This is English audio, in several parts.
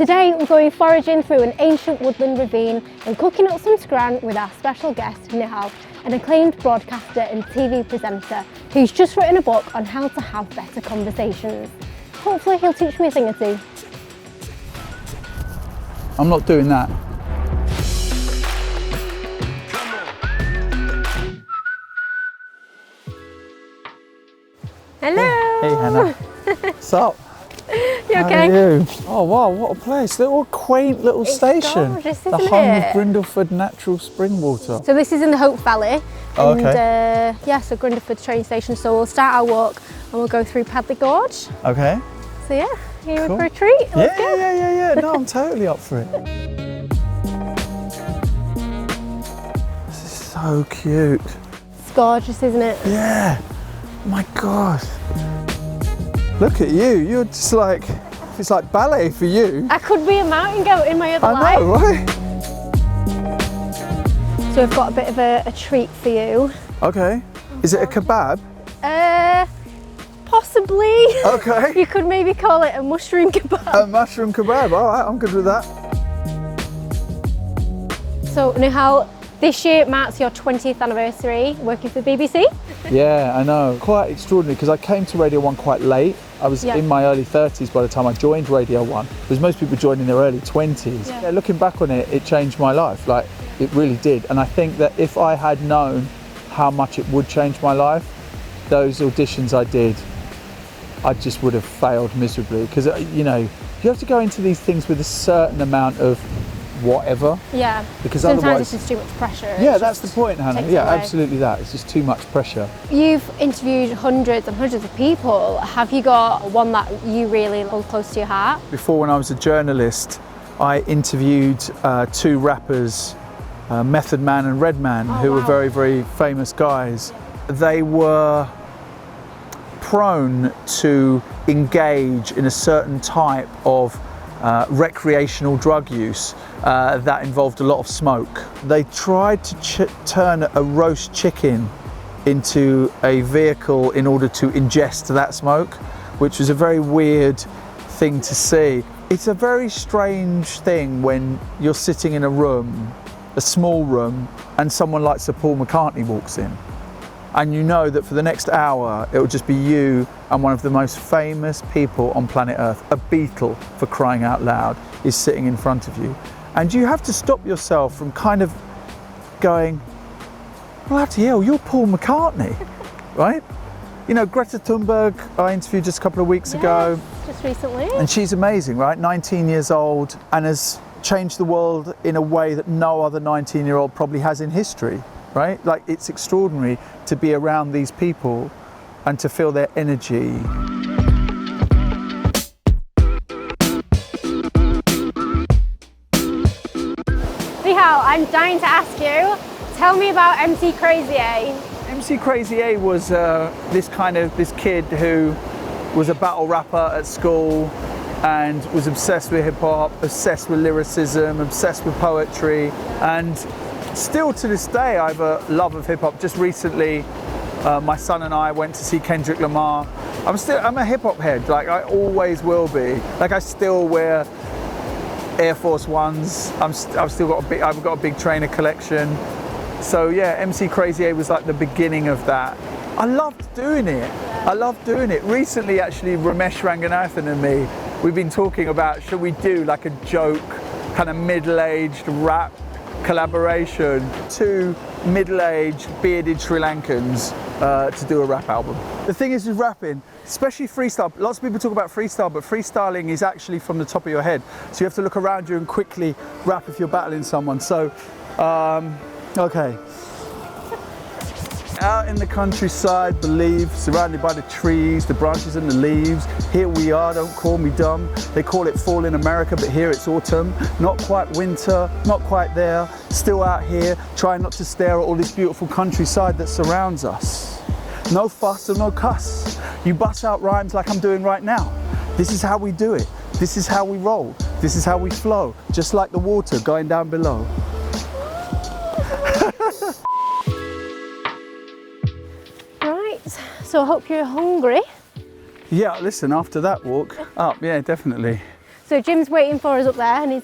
Today we're going foraging through an ancient woodland ravine and cooking up some scran with our special guest Nihal, an acclaimed broadcaster and TV presenter who's just written a book on how to have better conversations. Hopefully he'll teach me a thing or two. I'm not doing that. Hello! Hey Hannah. What's up? You okay? How are you? Oh wow, what a place. Little quaint little station. Gorgeous, the isn't home it? of Brindleford Natural Spring Water. So this is in the Hope Valley. Oh, and okay. yeah, so Brindleford train station. So we'll start our walk and we'll go through Padley Gorge. Okay. So yeah, are you in Cool. for a treat? Let's go. Yeah. No, I'm totally up for it. This is so cute. It's gorgeous, isn't it? Yeah. My God. Look at you. You're just like, it's like ballet for you. I could be a mountain goat in my other life. I know, right? So we've got a bit of a treat for you. Okay. Is it a kebab? Possibly. Okay. You could maybe call it a mushroom kebab. A mushroom kebab. All right, I'm good with that. So Nihal, this year marks your 20th anniversary working for BBC. Yeah, I know. Quite extraordinary because I came to Radio 1 quite late. I was in my early 30s by the time I joined Radio 1. Because most people join in their early 20s. Yeah, looking back on it, it changed my life. Like, it really did. And I think that if I had known how much it would change my life, those auditions I did, I just would have failed miserably. Because, you know, you have to go into these things with a certain amount of whatever. Yeah, because sometimes otherwise, it's just too much pressure. Yeah, that's the point, Hannah. takes Yeah, away. absolutely that. It's just too much pressure. You've interviewed hundreds and hundreds of people. Have you got one that you really hold close to your heart? Before, when I was a journalist, I interviewed two rappers, Method Man and Redman, who were very, very famous guys. They were prone to engage in a certain type of recreational drug use that involved a lot of smoke. They tried to turn a roast chicken into a vehicle in order to ingest that smoke, which was a very weird thing to see. It's a very strange thing when you're sitting in a room, a small room, and someone like Sir Paul McCartney walks in. And you know that for the next hour, it will just be you and one of the most famous people on planet Earth, a Beatle for crying out loud, is sitting in front of you. And you have to stop yourself from kind of going, bloody hell, you're Paul McCartney, right? You know, Greta Thunberg, I interviewed just a couple of weeks ago. Just recently. And she's amazing, right? 19 years old and has changed the world in a way that no other 19-year-old probably has in history. Right? Like, it's extraordinary to be around these people and to feel their energy. Nihal, I'm dying to ask you, tell me about MC Crazy A. MC Crazy A was this kid who was a battle rapper at school and was obsessed with hip hop, obsessed with lyricism, obsessed with poetry, and still to this day, I have a love of hip hop. Just recently, my son and I went to see Kendrick Lamar. I'm a hip hop head. Like, I always will be. Like, I still wear Air Force Ones. I've got a big trainer collection. So yeah, MC Crazy A was like the beginning of that. I loved doing it. Recently, actually, Ramesh Ranganathan and me, we've been talking about, should we do like a joke, kind of middle-aged rap collaboration, two middle-aged bearded Sri Lankans to do a rap album. The thing is with rapping, especially freestyle, lots of people talk about freestyle, but freestyling is actually from the top of your head. So you have to look around you and quickly rap if you're battling someone. So, okay. Out in the countryside, believe, surrounded by the trees, the branches and the leaves. Here we are, don't call me dumb. They call it fall in America, but here it's autumn. Not quite winter, not quite there. Still out here, trying not to stare at all this beautiful countryside that surrounds us. No fuss or no cuss. You bust out rhymes like I'm doing right now. This is how we do it. This is how we roll. This is how we flow. Just like the water going down below. So I hope you're hungry. Yeah, listen, after that walk up, yeah, definitely. So Jim's waiting for us up there and he's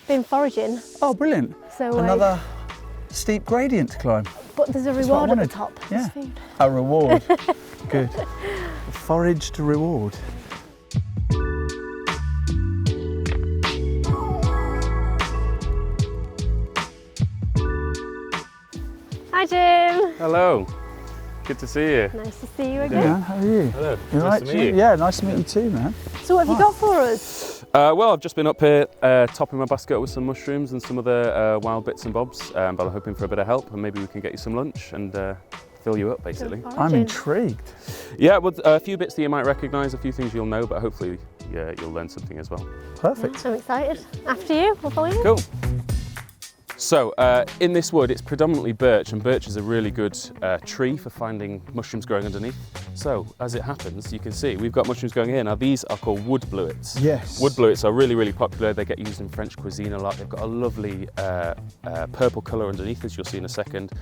been foraging. Oh, brilliant. So another steep gradient to climb. But there's a That's what I reward at the wanted. top. Yeah. There's food. A reward. Good. Forage to reward. Hi Jim. Hello, good to see you. Nice to see you Yeah, again. how are you? Hello, You nice right, to meet Jim? you. Yeah, nice to meet you too, man. So what have you got for us? Well, I've just been up here topping my basket with some mushrooms and some other wild bits and bobs, but I'm hoping for a bit of help and maybe we can get you some lunch and fill you up basically. Go I'm foraging. intrigued. Yeah, well, a few bits that you might recognise, a few things you'll know, but hopefully you'll learn something as well. Perfect. I'm excited. After you, we'll follow you. Cool. So in this wood, it's predominantly birch, and birch is a really good tree for finding mushrooms growing underneath. So as it happens, you can see we've got mushrooms growing here. Now these are called wood bluets. Yes. Wood bluets are really, really popular. They get used in French cuisine a lot. They've got a lovely purple colour underneath, as you'll see in a second.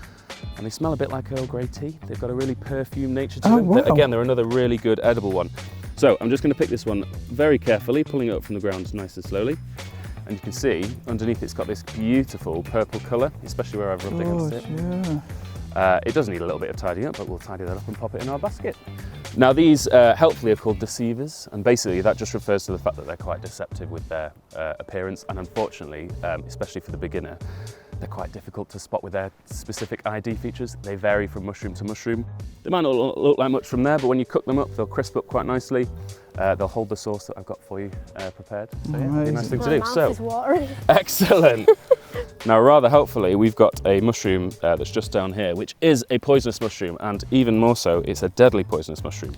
And they smell a bit like Earl Grey tea. They've got a really perfumed nature to them. wow. Again, they're another really good edible one. So I'm just going to pick this one very carefully, pulling it up from the ground nice and slowly. And you can see underneath it's got this beautiful purple colour, especially where I've rubbed against it. Yeah. It does need a little bit of tidying up, but we'll tidy that up and pop it in our basket. Now these helpfully are called deceivers, and basically that just refers to the fact that they're quite deceptive with their appearance, and unfortunately, especially for the beginner, they're quite difficult to spot with their specific ID features. They vary from mushroom to mushroom. They might not look like much from there, but when you cook them up, they'll crisp up quite nicely. They'll hold the sauce that I've got for you prepared. So yeah, it'll be a nice thing to My do. mouth So, is watering. excellent. Now, rather helpfully, we've got a mushroom that's just down here, which is a poisonous mushroom, and even more so, it's a deadly poisonous mushroom.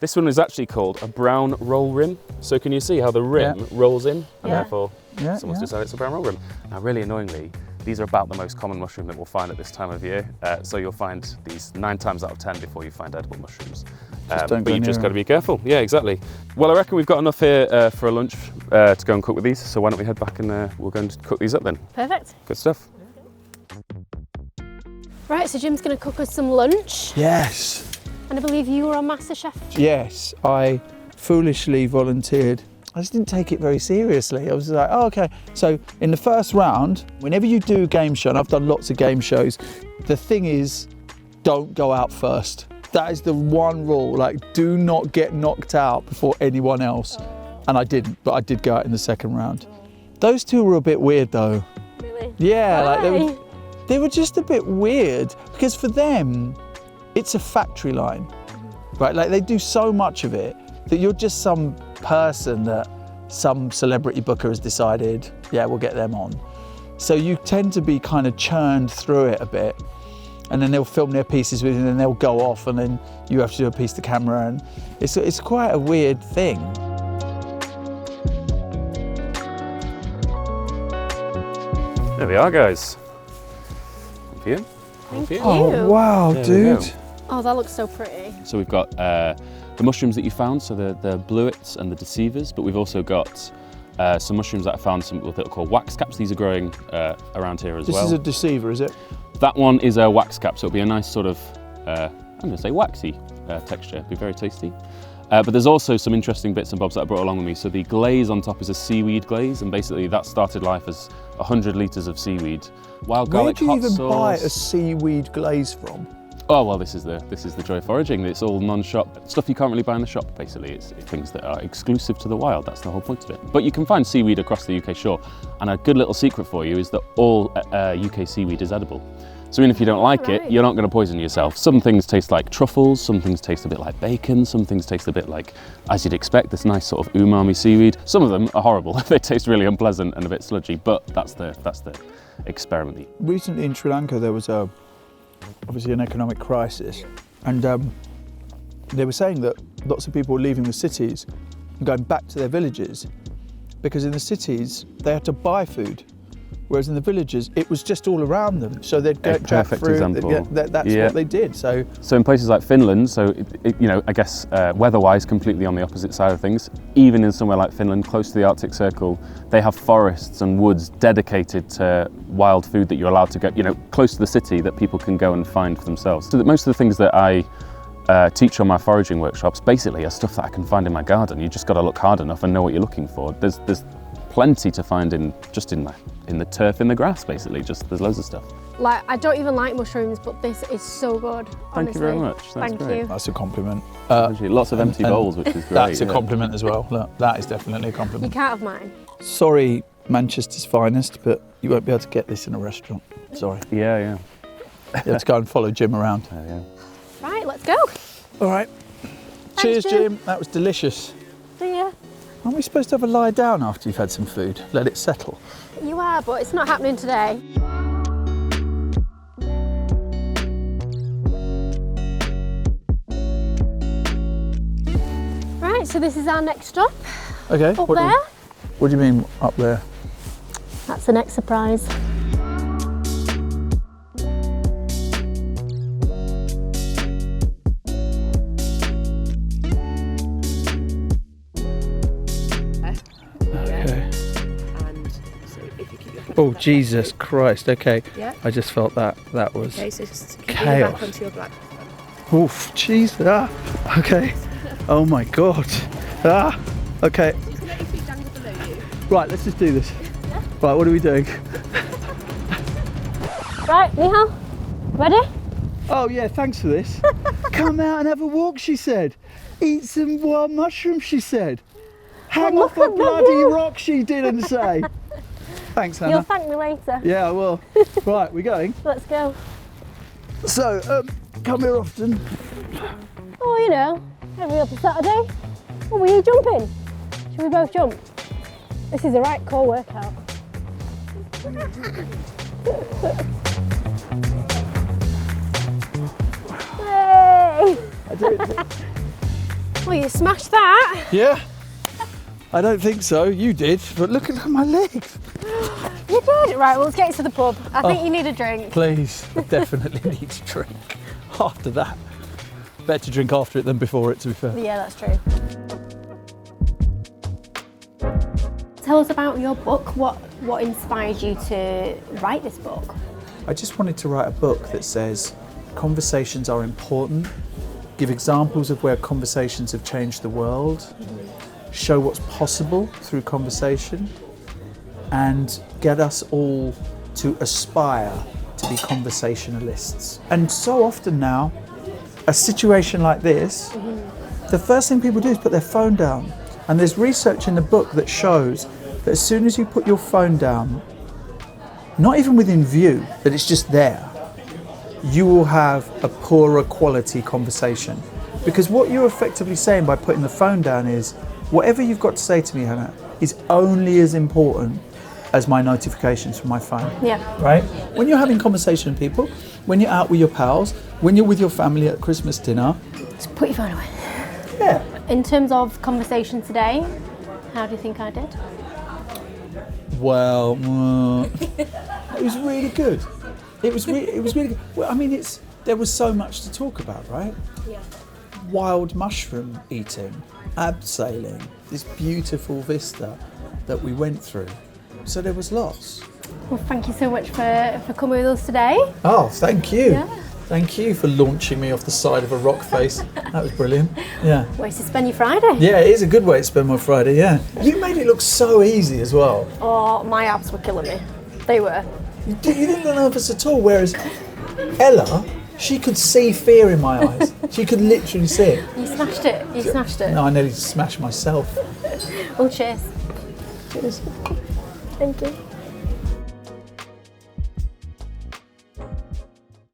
This one is actually called a brown roll rim. So can you see how the rim rolls in, and Yeah. therefore Yeah, someone's yeah. decided it's a brown roll rim. Now, really annoyingly, these are about the most common mushroom that we'll find at this time of year. So you'll find these 9 times out of 10 before you find edible mushrooms. Just don't But go you just near got to be careful. Yeah, exactly. Well, I reckon we've got enough here for a lunch to go and cook with these. So why don't we head back and we'll go and cook these up then. Perfect. Good stuff. Right, so Jim's going to cook us some lunch. Yes. And I believe you were on MasterChef. Yes, I foolishly volunteered. I just didn't take it very seriously. I was like, oh, okay. So in the first round, whenever you do a game show, and I've done lots of game shows, the thing is, don't go out first. That is the one rule. Like, do not get knocked out before anyone else. And I didn't, but I did go out in the second round. Those two were a bit weird though. Really? Yeah, like Why? they were just a bit weird because for them, it's a factory line, right? Like they do so much of it that you're just some person that some celebrity booker has decided, yeah, we'll get them on. So you tend to be kind of churned through it a bit, and then they'll film their pieces with you, and then they'll go off, and then you have to do a piece to camera, and it's quite a weird thing. There we are, guys. One for you. One for you. you. Wow, There we go. dude. Oh, that looks so pretty. So we've got the mushrooms that you found, so the bluets and the deceivers, but we've also got some mushrooms that I found, some what they're called wax caps. These are growing around here as This well. is a deceiver, is it? That one is a wax cap, so it'll be a nice sort of, I'm going to say waxy texture. It'll be very tasty. But there's also some interesting bits and bobs that I brought along with me. So the glaze on top is a seaweed glaze, and basically that started life as 100 litres of seaweed. Wild Where garlic do you hot even sauce. buy a seaweed glaze from? Oh well, this is the joy of foraging. It's all non-shop stuff you can't really buy in the shop. Basically, it's things that are exclusive to the wild. That's the whole point of it. But you can find seaweed across the UK shore, and a good little secret for you is that all UK seaweed is edible. So even if you don't like it, Right. you're not going to poison yourself. Some things taste like truffles, some things taste a bit like bacon, some things taste a bit like, as you'd expect, this nice sort of umami seaweed. Some of them are horrible. They taste really unpleasant and a bit sludgy, but that's the experiment. Recently in Sri Lanka, there was obviously an economic crisis, and they were saying that lots of people were leaving the cities and going back to their villages because in the cities they had to buy food, whereas in the villages it was just all around them. So they'd go jack perfect through. example. That's Yeah. what they did. So So in places like Finland, so I guess weather-wise, completely on the opposite side of things. Even in somewhere like Finland, close to the Arctic Circle, they have forests and woods dedicated to wild food that you're allowed to get, close to the city that people can go and find for themselves. So that most of the things that I teach on my foraging workshops basically are stuff that I can find in my garden. You just got to look hard enough and know what you're looking for. There's plenty to find in the turf, in the grass, basically. Just there's loads of stuff. Like, I don't even like mushrooms, but this is so good. Thank you very much. That's Thank great. you. That's a compliment. Actually, lots of empty bowls, which is great. That's a yeah. compliment as well. Look, that is definitely a You compliment. can't have mine. Sorry, Manchester's finest, but you won't be able to get this in a restaurant. Sorry. Yeah. You have to go and follow Jim around. Yeah. Right, let's go. All right. Cheers, Jim. That was delicious. See ya. Aren't we supposed to have a lie down after you've had some food? Let it settle. You are, but it's not happening today. Right, so this is our next stop. Okay. Up there. What do you mean up there? That's the next surprise. Okay. And so if you keep your hand Oh, Jesus Christ. Okay. Yeah. I just felt that was Okay, so just keep Chaos. your back onto your black. oof, jeez. Ah. Okay. Oh my God. Ah. Okay. You can let your feet dangle below you. Right, let's just do this. Right, what are we doing? Right, Nihal, ready? Oh yeah, thanks for this. Come out and have a walk, she said. Eat some wild mushrooms, she said. Hang Well, off look a at the bloody view. rock, she didn't say. Thanks, You'll Hannah. thank me later. Yeah, I will. Right, we're going. Let's go. So, come here often. Oh, you know, every other Saturday. Oh, were you jumping? Should we both jump? This is the right core workout. Hey! Well, you smashed that. Yeah? I don't think so. You did, but look at my legs. You did. Right, well, let's get to the pub. I think you need a drink. Please, I definitely need to drink after that. Better to drink after it than before it, to be fair. Yeah, that's true. Tell us about your book. What inspired you to write this book? I just wanted to write a book that says conversations are important, give examples of where conversations have changed the world, show what's possible through conversation, and get us all to aspire to be conversationalists. And so often now, a situation like this, the first thing people do is put their phone down. And there's research in the book that shows that as soon as you put your phone down, not even within view, but it's just there, you will have a poorer quality conversation. Because what you're effectively saying by putting the phone down is, whatever you've got to say to me, Hannah, is only as important as my notifications from my phone. Yeah. Right? When you're having conversation with people, when you're out with your pals, when you're with your family at Christmas dinner, Just put your phone away. yeah. In terms of conversation today, how do you think I did? Well, it was really good. It was really good. Well, I mean, there was so much to talk about, right? Yeah. Wild mushroom eating, abseiling, this beautiful vista that we went through. So there was lots. Well, thank you so much for coming with us today. Oh, thank you. Yeah. Thank you for launching me off the side of a rock face. That was brilliant. Yeah. Ways to spend your Friday. Yeah, it is a good way to spend my Friday, yeah. You made it look so easy as well. Oh, my abs were killing me. They were. You didn't look nervous at all, whereas Ella, she could see fear in my eyes. She could literally see it. You smashed it. You smashed it. No, I nearly smashed myself. Oh, cheers. Cheers. Thank you.